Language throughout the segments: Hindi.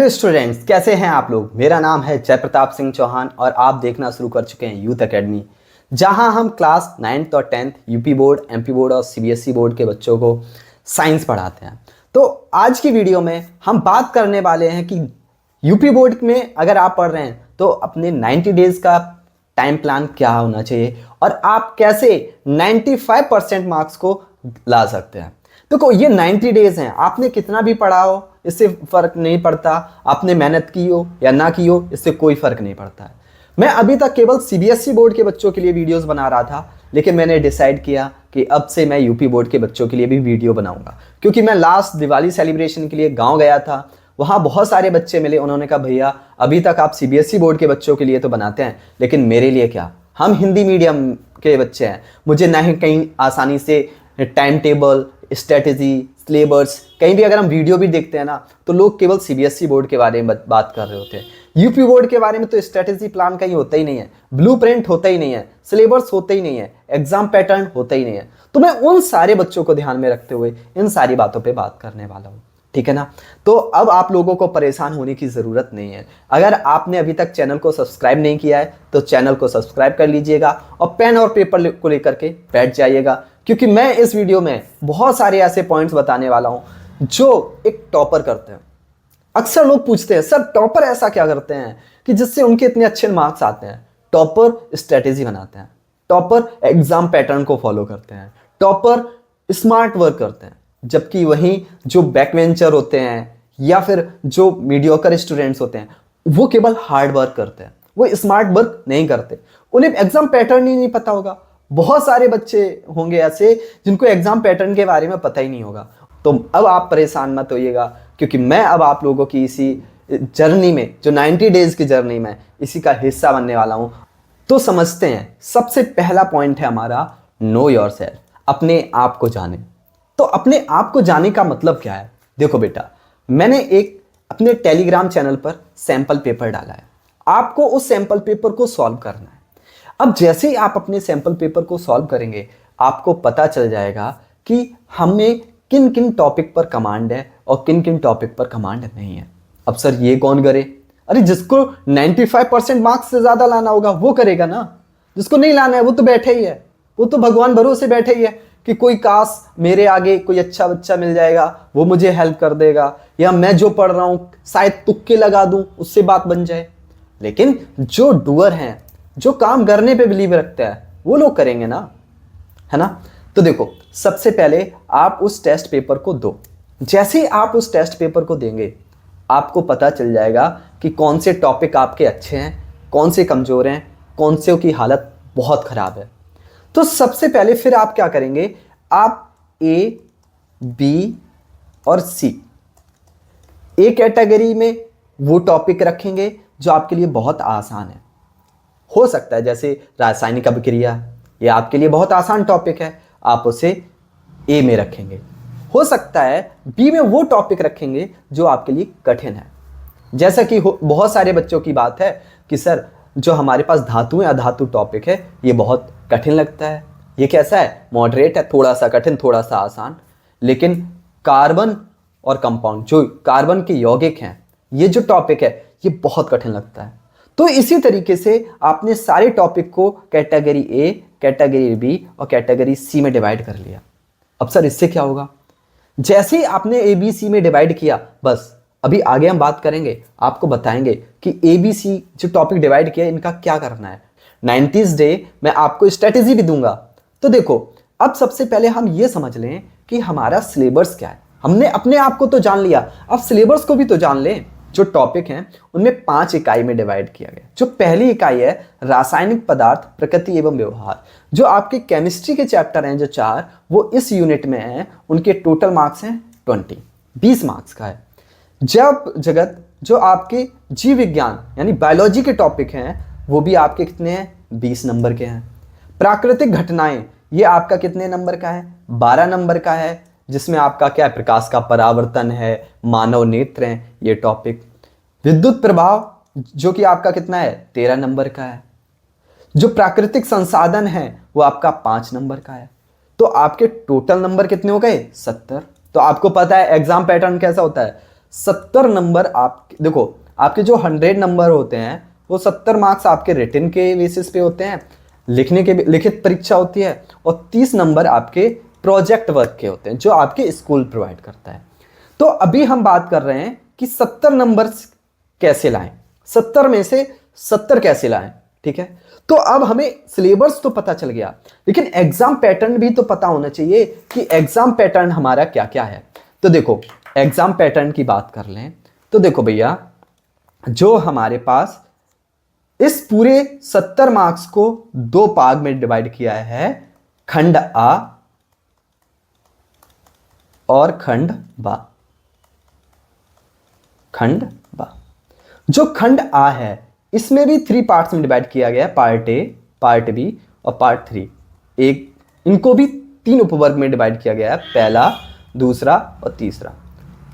हेलो स्टूडेंट्स, कैसे हैं आप लोग। मेरा नाम है जयप्रताप सिंह चौहान और आप देखना शुरू कर चुके हैं यूथ एकेडमी, जहां हम क्लास 9th और 10th UP board, MP board और सीबीएसई बोर्ड के बच्चों को साइंस पढ़ाते हैं। तो आज की वीडियो में हम बात करने वाले हैं कि यूपी बोर्ड में अगर आप पढ़ रहे हैं तो अपने 90 डेज का टाइम प्लान क्या होना चाहिए और आप कैसे 95% मार्क्स को ला सकते हैं। देखो, ये 90 डेज हैं, आपने कितना भी पढ़ा हो इससे फर्क नहीं पड़ता, आपने मेहनत की हो या ना की हो इससे कोई फर्क नहीं पड़ता है। मैं अभी तक केवल सीबीएसई बोर्ड के बच्चों के लिए वीडियोस बना रहा था, लेकिन मैंने डिसाइड किया कि अब से मैं यूपी बोर्ड के बच्चों के लिए भी वीडियो बनाऊंगा, क्योंकि मैं लास्ट दिवाली सेलिब्रेशन के लिए गाँव गया था। वहाँ बहुत सारे बच्चे मिले, उन्होंने कहा भैया अभी तक आप सीबीएसई बोर्ड के बच्चों के लिए तो बनाते हैं, लेकिन मेरे लिए क्या, हम हिंदी मीडियम के बच्चे हैं, मुझे ना ही कहीं आसानी से टाइम टेबल, स्ट्रेटेजी, सिलेबस, कहीं भी अगर हम वीडियो भी देखते हैं ना तो लोग केवल सीबीएसई बोर्ड के बारे में बात कर रहे होते हैं। यूपी बोर्ड के बारे में तो स्ट्रेटेजी प्लान कहीं होता ही नहीं है, ब्लूप्रिंट होता ही नहीं है, सिलेबस होता ही नहीं है, एग्जाम पैटर्न होता ही नहीं है। तो मैं उन सारे बच्चों को ध्यान में रखते हुए इन सारी बातों पे बात करने वाला हूँ, ठीक है ना। तो अब आप लोगों को परेशान होने की ज़रूरत नहीं है। अगर आपने अभी तक चैनल को सब्सक्राइब नहीं किया है तो चैनल को सब्सक्राइब कर लीजिएगा और पेन और पेपर को लेकर के बैठ जाइएगा, क्योंकि मैं इस वीडियो में बहुत सारे ऐसे पॉइंट्स बताने वाला हूं जो एक टॉपर करते हैं। अक्सर लोग पूछते हैं सर टॉपर ऐसा क्या करते हैं कि जिससे उनके इतने अच्छे मार्क्स आते हैं। टॉपर स्ट्रेटेजी बनाते हैं, टॉपर एग्जाम पैटर्न को फॉलो करते हैं, टॉपर स्मार्ट वर्क करते हैं, जबकि वहीं जो बैकवेंचर होते हैं या फिर जो मीडियोकर स्टूडेंट्स होते हैं वो केवल हार्ड वर्क करते हैं, वो स्मार्ट वर्क नहीं करते, उन्हें एग्जाम पैटर्न ही नहीं पता होगा। बहुत सारे बच्चे होंगे ऐसे जिनको एग्जाम पैटर्न के बारे में पता ही नहीं होगा। तो अब आप परेशान मत होइएगा, क्योंकि मैं अब आप लोगों की इसी जर्नी में, जो 90 डेज की जर्नी में, इसी का हिस्सा बनने वाला हूं। तो समझते हैं, सबसे पहला पॉइंट है हमारा नो योरसेल्फ, अपने आप को जाने। तो अपने आप को जाने का मतलब क्या है। देखो बेटा, मैंने एक अपने टेलीग्राम चैनल पर सैंपल पेपर डाला है, आपको उस सैंपल पेपर को सॉल्व करना है। अब जैसे ही आप अपने सैंपल पेपर को सॉल्व करेंगे आपको पता चल जाएगा कि हमें किन किन टॉपिक पर कमांड है और किन किन टॉपिक पर कमांड नहीं है। अब सर ये कौन करे, अरे जिसको 95% मार्क्स से ज्यादा लाना होगा वो करेगा ना, जिसको नहीं लाना है वो तो बैठे ही है, वो तो भगवान भरोसे बैठे ही है कि कोई काश मेरे आगे कोई अच्छा बच्चा मिल जाएगा, वो मुझे हेल्प कर देगा, या मैं जो पढ़ रहा हूं शायद तुक्के लगा दूं उससे बात बन जाए। लेकिन जो डूअर हैं, जो काम करने पे बिलीव रखते हैं, वो लोग करेंगे ना, है ना। तो देखो, सबसे पहले आप उस टेस्ट पेपर को दो। जैसे ही आप उस टेस्ट पेपर को देंगे आपको पता चल जाएगा कि कौन से टॉपिक आपके अच्छे हैं, कौन से कमजोर हैं, कौन से की हालत बहुत खराब है। तो सबसे पहले फिर आप क्या करेंगे, आप ए, बी और सी, ए कैटेगरी में वो टॉपिक रखेंगे जो आपके लिए बहुत आसान है। हो सकता है जैसे रासायनिक अभिक्रिया, ये आपके लिए बहुत आसान टॉपिक है, आप उसे ए में रखेंगे। हो सकता है बी में वो टॉपिक रखेंगे जो आपके लिए कठिन है। जैसा कि बहुत सारे बच्चों की बात है कि सर जो हमारे पास धातुएं अधातु टॉपिक है ये बहुत कठिन लगता है। ये कैसा है, मॉडरेट है, थोड़ा सा कठिन थोड़ा सा आसान। लेकिन कार्बन और कंपाउंड, जो कार्बन के यौगिक हैं, ये जो टॉपिक है ये बहुत कठिन लगता है। तो इसी तरीके से आपने सारे टॉपिक को कैटेगरी ए, कैटेगरी बी और कैटेगरी सी में डिवाइड कर लिया। अब सर इससे क्या होगा, जैसे ही आपने ए बी सी में डिवाइड किया, बस अभी आगे हम बात करेंगे, आपको बताएंगे कि ए बी सी जो टॉपिक डिवाइड किया इनका क्या करना है। 90s डे मैं आपको स्ट्रेटेजी भी दूंगा। तो देखो, अब सबसे पहले हम ये समझ लें कि हमारा सिलेबस क्या है। हमने अपने आप को तो जान लिया, अब सिलेबस को भी तो जान लें। जो टॉपिक हैं उनमें 5 इकाई में डिवाइड किया गया। जो पहली इकाई है रासायनिक पदार्थ, प्रकृति एवं व्यवहार, जो आपके केमिस्ट्री के चैप्टर हैं जो 4, वो इस यूनिट में हैं। उनके टोटल मार्क्स हैं 20 मार्क्स का है। जब जगत, जो आपके जीव विज्ञान यानी बायोलॉजी के टॉपिक हैं, वो भी आपके कितने हैं, 20 नंबर के हैं। प्राकृतिक घटनाएं, ये आपका कितने नंबर का है, 12 नंबर का है, जिसमें आपका क्या है, प्रकाश का परावर्तन है, मानव नेत्र हैं ये टॉपिक। विद्युत प्रभाव जो कि आपका कितना है, 13 नंबर का है। जो प्राकृतिक संसाधन है वो आपका 5 नंबर का है। तो आपके टोटल नंबर कितने हो गए, 70। तो आपको पता है एग्जाम पैटर्न कैसा होता है, 70 नंबर आप देखो, आपके जो 100 नंबर होते हैं वो 70 मार्क्स आपके रिटन के बेसिस पे होते हैं, लिखित परीक्षा होती है, और 30 नंबर आपके प्रोजेक्ट वर्क के होते हैं जो आपके स्कूल प्रोवाइड करता है। तो अभी हम बात कर रहे हैं कि 70 नंबर कैसे लाएं, 70 में से 70 कैसे लाएं। ठीक है, तो अब हमें सिलेबस तो पता चल गया, लेकिन एग्जाम पैटर्न भी तो पता होना चाहिए कि एग्जाम पैटर्न हमारा क्या क्या है। तो देखो, एग्जाम पैटर्न की बात कर लें तो देखो भैया, जो हमारे पास इस पूरे 70 मार्क्स को 2 भाग में डिवाइड किया है, खंड आ और खंड बा। खंड बा, जो खंड आ है इसमें भी 3 पार्ट्स में डिवाइड किया गया है, पार्ट ए, पार्ट बी और पार्ट 3। इनको भी 3 उपवर्ग में डिवाइड किया गया है, पहला, दूसरा और तीसरा।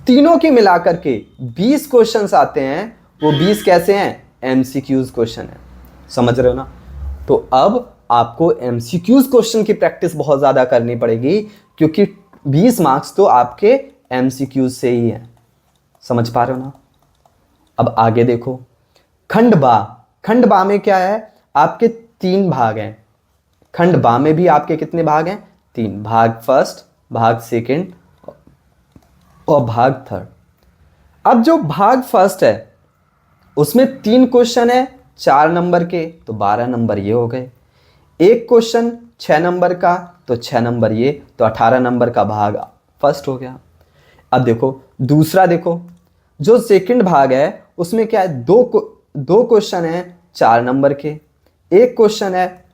तीनों के मिलाकर के 20 क्वेश्चंस आते हैं। वो 20 कैसे हैं? एमसीक्यूज क्वेश्चन है, समझ रहे हो ना। तो अब आपको एमसीक्यूज क्वेश्चन की प्रैक्टिस बहुत ज्यादा करनी पड़ेगी, क्योंकि 20 मार्क्स तो आपके एमसीक्यूज से ही है, समझ पा रहे हो ना। अब आगे देखो, खंड बा। खंड बा में क्या है? आपके 3 भाग हैं। खंड बा में भी आपके कितने भाग हैं? 3 भाग, फर्स्ट, भाग सेकंड और भाग थर्ड। अब जो भाग फर्स्ट है उसमें 3 क्वेश्चन है 4 नंबर के, तो 12 नंबर ये हो गए। एक क्वेश्चन 6 नंबर का, तो 6 नंबर ये, तो 18 नंबर का भाग फर्स्ट हो गया। अब देखो दूसरा, देखो जो सेकंड भाग है उसमें क्या है? दो क्वेश्चन है 4 नंबर के, एक क्वेश्चन है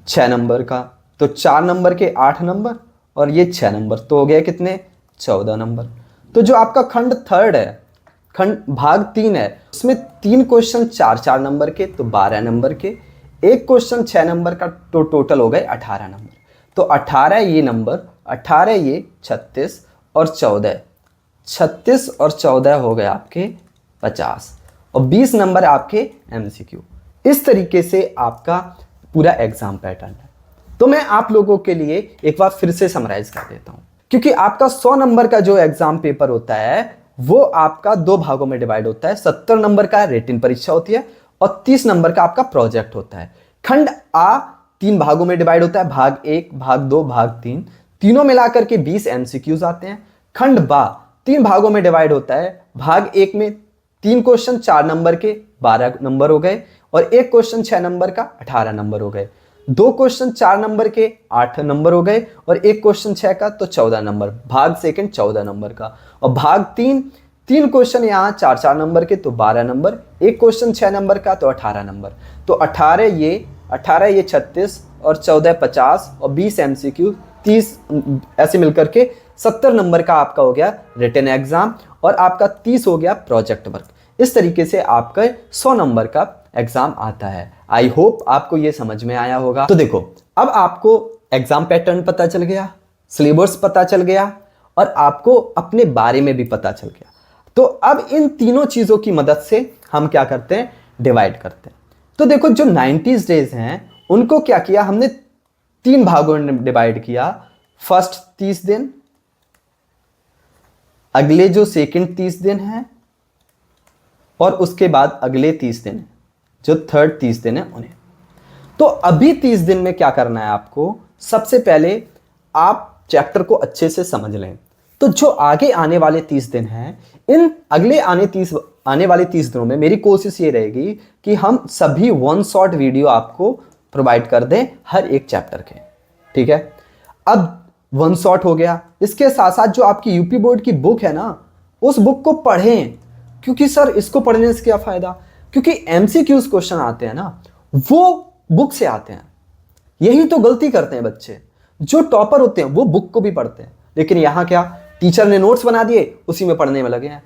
6 नंबर का, तो 4 नंबर के 8 नंबर और ये 6 नंबर, तो हो गया कितने? 14 नंबर। तो जो आपका खंड थर्ड है, खंड भाग 3 है, उसमें 3 क्वेश्चन 4 नंबर के, तो 12 नंबर के, एक क्वेश्चन 6 नंबर का, तो टोटल हो गए 18 नंबर। तो 18 ये नंबर, 18 ये 36 और 14, 36 और 14 हो गए आपके 50 और 20 नंबर आपके एमसीक्यू। इस तरीके से आपका पूरा एग्जाम पैटर्न है। तो मैं आप लोगों के लिए एक बार फिर से समराइज कर देता हूं, क्योंकि आपका 100 नंबर का जो एग्जाम पेपर होता है वो आपका 2 भागों में डिवाइड होता है। 70 नंबर का रिटन परीक्षा होती है और 30 नंबर का आपका प्रोजेक्ट होता है। खंड आ 3 भागों में डिवाइड होता है, भाग 1, भाग 2, भाग 3, तीनों मिलाकर के 20 एमसीक्यूज आते हैं। खंड बा 3 भागों में डिवाइड होता है, भाग 1 में 3 क्वेश्चन 4 नंबर के, 12 नंबर हो गए, और एक क्वेश्चन 6 नंबर का, 18 नंबर हो गए। 2 क्वेश्चन 4 नंबर के, 8 नंबर हो गए, और एक क्वेश्चन 6 का, तो 14 नंबर। भाग सेकंड 14 नंबर का। और भाग 3 क्वेश्चन यहाँ 4 नंबर के, तो 12 नंबर, एक क्वेश्चन 6 नंबर का, तो 18 नंबर। तो 18 ये 36 और 14 50 और 20 एमसीक्यू 30, ऐसे मिलकर के 70 नंबर का आपका हो गया रिटन एग्जाम, और आपका 30 हो गया प्रोजेक्ट वर्क। इस तरीके से आपका 100 नंबर का एग्जाम आता है। आई होप आपको ये समझ में आया होगा। तो देखो, अब आपको एग्जाम पैटर्न पता चल गया, सिलेबस पता चल गया, और आपको अपने बारे में भी पता चल गया। तो अब इन तीनों चीजों की मदद से हम क्या करते हैं? डिवाइड करते हैं। तो देखो, जो 90 डेज हैं उनको क्या किया हमने? 3 भागों में डिवाइड किया। फर्स्ट 30 दिन, अगले जो सेकंड 30 दिन है, और उसके बाद अगले 30 दिन जो थर्ड 30 दिन है उन्हें। तो अभी 30 दिन में क्या करना है आपको? सबसे पहले आप चैप्टर को अच्छे से समझ लें। तो जो आगे आने वाले 30 दिन हैं, इन अगले आने वाले 30 दिनों में मेरी कोशिश ये रहेगी कि हम सभी 1 शॉट वीडियो आपको प्रोवाइड कर दें हर एक चैप्टर के। ठीक है, अब 1 शॉट हो गया। इसके साथ साथ जो आपकी यूपी बोर्ड की बुक है ना, उस बुक को पढ़ें। क्योंकि सर इसको पढ़ने से क्या फायदा? क्योंकि एमसीक्यूज क्वेश्चन आते हैं ना, वो बुक से आते हैं। यही तो गलती करते हैं बच्चे। जो टॉपर होते हैं वो बुक को भी पढ़ते हैं, लेकिन यहां क्या, टीचर ने नोट्स बना दिए, उसी में पढ़ने में लगे हैं।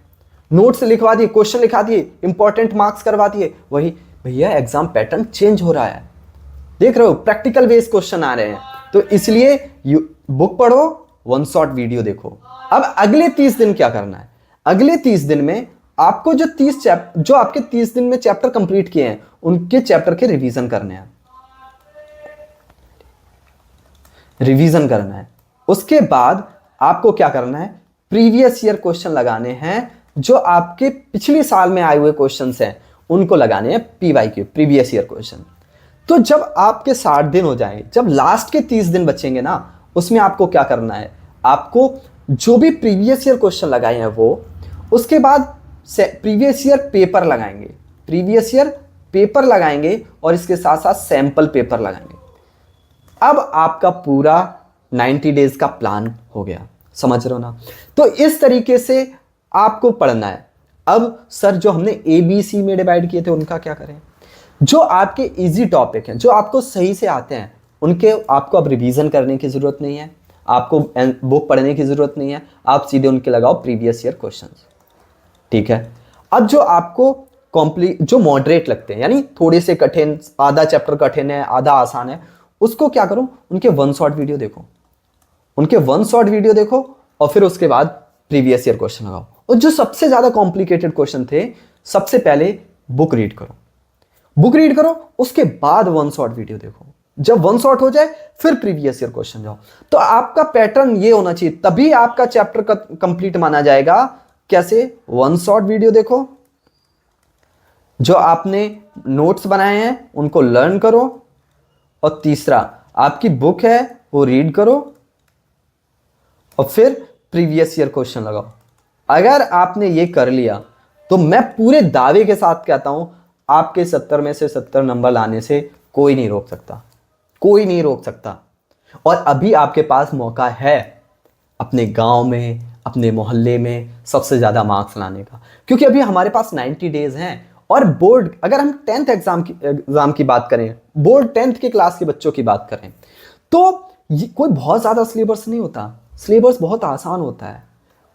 नोट्स लिखवा दिए, क्वेश्चन लिखा दिए, इंपॉर्टेंट मार्क्स करवा दिए। वही भैया, एग्जाम पैटर्न चेंज हो रहा है, देख रहे हो, प्रैक्टिकल बेस्ड क्वेश्चन आ रहे हैं। तो इसलिए बुक पढ़ो, 1 शॉट वीडियो देखो। अब अगले 30 दिन क्या करना है? अगले 30 दिन में आपको जो आपके 30 दिन में चैप्टर कंप्लीट किए हैं, उनके चैप्टर के रिवीजन करने हैं। रिवीजन करना है। उसके बाद आपको क्या करना है? प्रीवियस ईयर क्वेश्चन लगाने हैं, जो आपके पिछले साल में आए हुए क्वेश्चंस हैं उनको लगाने हैं PYQ, प्रीवियस ईयर क्वेश्चन। तो जब आपके 60 दिन हो जाएं, जब लास्ट के 30 दिन बचेंगे ना, उसमें आपको क्या करना है, आपको जो भी प्रीवियस ईयर क्वेश्चन लगाए हैं वो, उसके बाद प्रीवियस ईयर पेपर लगाएंगे, प्रीवियस ईयर पेपर लगाएंगे और इसके साथ साथ सैंपल पेपर लगाएंगे। अब आपका पूरा 90 डेज का प्लान हो गया, समझ रहे हो ना। तो इस तरीके से आपको पढ़ना है। अब सर जो हमने ABC में डिवाइड किए थे उनका क्या करें? जो आपके इजी टॉपिक हैं, जो आपको सही से आते हैं, उनके आपको अब रिवीजन करने की जरूरत नहीं है, आपको बुक पढ़ने की जरूरत नहीं है, आप सीधे उनके लगाओ प्रीवियस ईयर क्वेश्चंस, ठीक है। अब जो आपको जो मॉडरेट लगते हैं, यानी थोड़े से कठिन, आधा चैप्टर कठिन है आधा आसान है, उसको क्या करो, उनके 1 शॉर्ट वीडियो देखो, उनके 1 शॉर्ट वीडियो देखो और फिर उसके बाद प्रीवियस ईयर क्वेश्चन लगाओ। और जो सबसे ज्यादा कॉम्प्लिकेटेड क्वेश्चन थे, सबसे पहले बुक रीड करो, बुक रीड करो, उसके बाद 1 शॉर्ट वीडियो देखो। जब 1 शॉर्ट हो जाए फिर प्रीवियस ईयर क्वेश्चन जाओ। तो आपका पैटर्न ये होना चाहिए, तभी आपका चैप्टर कंप्लीट माना जाएगा। कैसे? 1 शॉर्ट वीडियो देखो, जो आपने नोट्स बनाए हैं उनको लर्न करो, और तीसरा आपकी बुक है वो रीड करो, और फिर प्रीवियस ईयर क्वेश्चन लगाओ। अगर आपने ये कर लिया तो मैं पूरे दावे के साथ कहता हूं, आपके 70 में से 70 नंबर लाने से कोई नहीं रोक सकता, कोई नहीं रोक सकता। और अभी आपके पास मौका है अपने गांव में, अपने मोहल्ले में सबसे ज्यादा मार्क्स लाने का, क्योंकि अभी हमारे पास 90 डेज हैं। और बोर्ड, अगर हम 10th एग्जाम की बात करें, बोर्ड 10th के क्लास के बच्चों की बात करें, तो कोई बहुत ज्यादा सिलेबस नहीं होता, सिलेबस बहुत आसान होता है,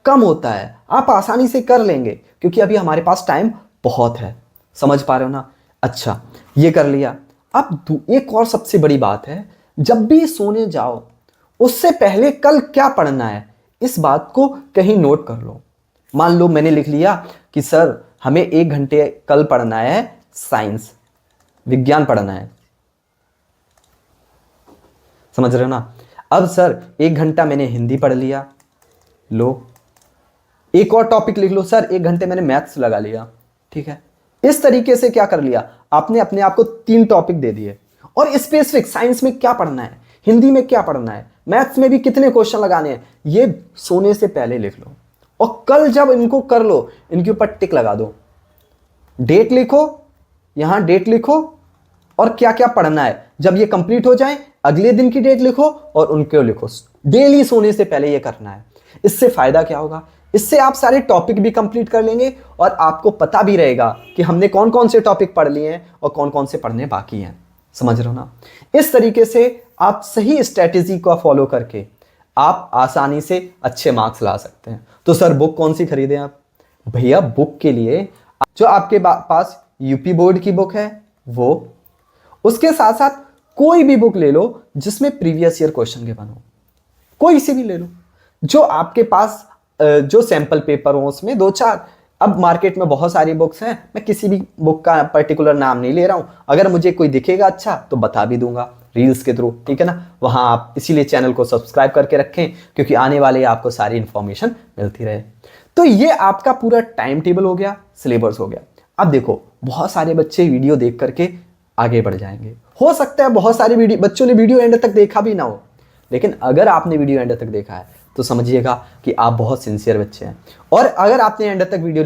कम होता है, आप आसानी से कर लेंगे, क्योंकि अभी हमारे पास टाइम बहुत है। समझ पा रहे हो ना? अच्छा, ये कर लिया। अब एक और सबसे बड़ी बात है, जब भी सोने जाओ उससे पहले कल क्या पढ़ना है, इस बात को कहीं नोट कर लो। मान लो मैंने लिख लिया कि सर हमें 1 घंटे कल पढ़ना है साइंस, विज्ञान पढ़ना है, समझ रहे हो ना। अब सर 1 घंटा मैंने हिंदी पढ़ लिया, लो एक और टॉपिक लिख लो, सर 1 घंटे मैंने मैथ्स लगा लिया, ठीक है। इस तरीके से क्या कर लिया, आपने अपने आप को 3 टॉपिक दे दिए। और स्पेसिफिक साइंस में क्या पढ़ना है, हिंदी में क्या पढ़ना है, मैथ्स में भी कितने क्वेश्चन लगाने हैं, ये सोने से पहले लिख लो। और कल जब इनको कर लो, इनके ऊपर टिक लगा दो, डेट लिखो, यहां डेट लिखो और क्या क्या पढ़ना है। जब ये कंप्लीट हो जाए अगले दिन की डेट लिखो और उनको लिखो। डेली सोने से पहले ये करना है। इससे फायदा क्या होगा, इससे आप सारे टॉपिक भी कंप्लीट कर लेंगे और आपको पता भी रहेगा कि हमने कौन कौन से टॉपिक पढ़ लिए हैं और कौन कौन से पढ़ने बाकी हैं। समझ रहे हो ना? इस तरीके से आप सही स्ट्रेटेजी को फॉलो करके आप आसानी से अच्छे मार्क्स ला सकते हैं। तो सर बुक कौन सी खरीदें आप? भैया बुक के लिए जो आपके पास यूपी बोर्ड की बुक है वो, उसके साथ साथ कोई भी बुक ले लो जिसमें प्रीवियस ईयर क्वेश्चन के बनो, कोई सी भी ले लो जो आपके पास जो सैंपल पेपर हो उसमें 2-4। अब मार्केट में बहुत सारी बुक्स हैं, मैं किसी भी बुक का पर्टिकुलर नाम नहीं ले रहा हूं, अगर मुझे कोई दिखेगा अच्छा तो बता भी दूंगा रील्स के थ्रू, ठीक है ना। वहां आप इसीलिए चैनल को सब्सक्राइब करके रखें क्योंकि आने वाले आपको सारी इंफॉर्मेशन मिलती रहे। तो ये आपका पूरा टाइम टेबल हो गया, सिलेबस हो गया। अब देखो बहुत सारे बच्चे वीडियो देख करके आगे बढ़ जाएंगे, हो सकता है बहुत सारे बच्चों ने वीडियो एंड तक देखा भी ना हो, लेकिन अगर आपने वीडियो एंड तक देखा है तो समझिएगा कि आप बहुत सिंसियर बच्चे हैं। और अगर आपने एंड तक वीडियो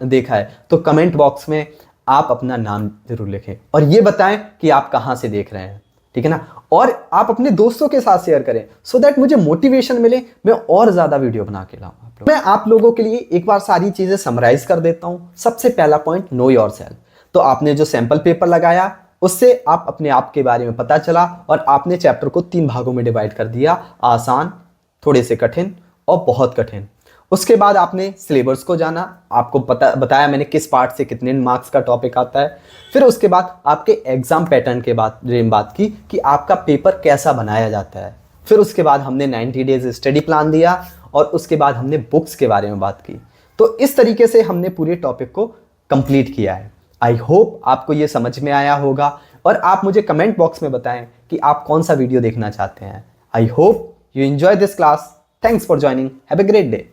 देखा है तो कमेंट बॉक्स में आप अपना नाम जरूर लिखें और ये बताएं कि आप कहां से देख रहे हैं, ठीक है ना। और आप अपने दोस्तों के साथ शेयर करें सो दैट मुझे मोटिवेशन मिले, मैं और ज्यादा वीडियो बना के लाऊं। मैं आप लोगों के लिए एक बार सारी चीजें समराइज कर देता हूं। सबसे पहला पॉइंट, नो योरसेल्फ। तो आपने जो सैंपल पेपर लगाया उससे आप अपने आप के बारे में पता चला और आपने चैप्टर को 3 भागों में डिवाइड कर दिया, आसान, थोड़े से कठिन और बहुत कठिन। उसके बाद आपने सिलेबस को जाना, आपको बताया मैंने किस पार्ट से कितने मार्क्स का टॉपिक आता है। फिर उसके बाद आपके एग्जाम पैटर्न के बात की कि आपका पेपर कैसा बनाया जाता है। फिर उसके बाद हमने 90 डेज स्टडी प्लान दिया और उसके बाद हमने बुक्स के बारे में बात की। तो इस तरीके से हमने पूरे टॉपिक को कंप्लीट किया है। आई होप आपको ये समझ में आया होगा और आप मुझे कमेंट बॉक्स में बताएं कि आप कौन सा वीडियो देखना चाहते हैं। I hope you enjoy this class. Thanks for joining. Have a great day.